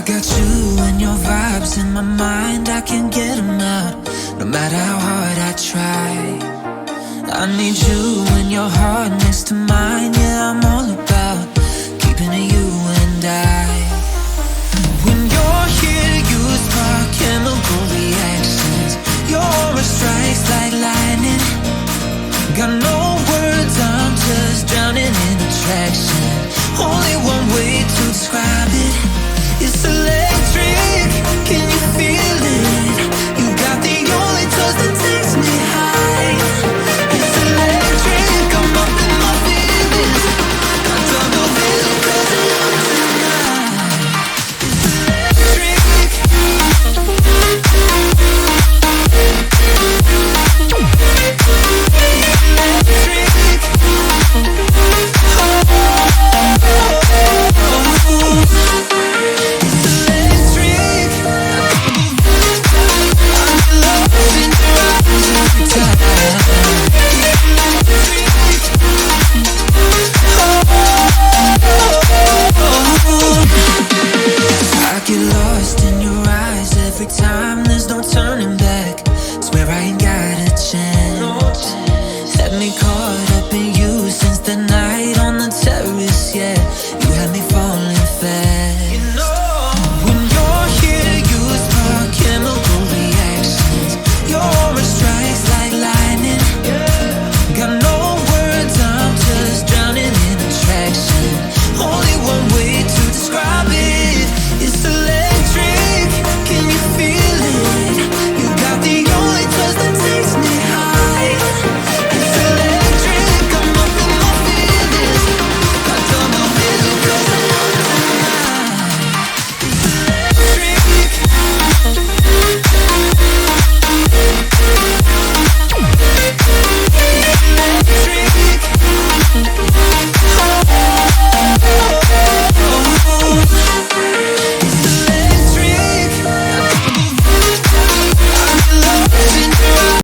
got you and your vibes in my mind, I can't get them out, no matter how hard I try. I need you and your heart next to mine, yeah, I'm all about keeping it you and I. When you're here, you spark chemical reactions, your aura strikes like lightning. Got no words, I'm just drowning in attraction. Only one way to describe it, it's electric. Can you feel it? You got the only touch that takes me high. It's electric, I'm up in my feelings. I double vision 'cause I love tonight. It's electric. I get lost in your eyes every time, there's no turning back. Swear I ain't got a chance. Had me caught up in you since the night on the terrace, yeah. You had me falling fast.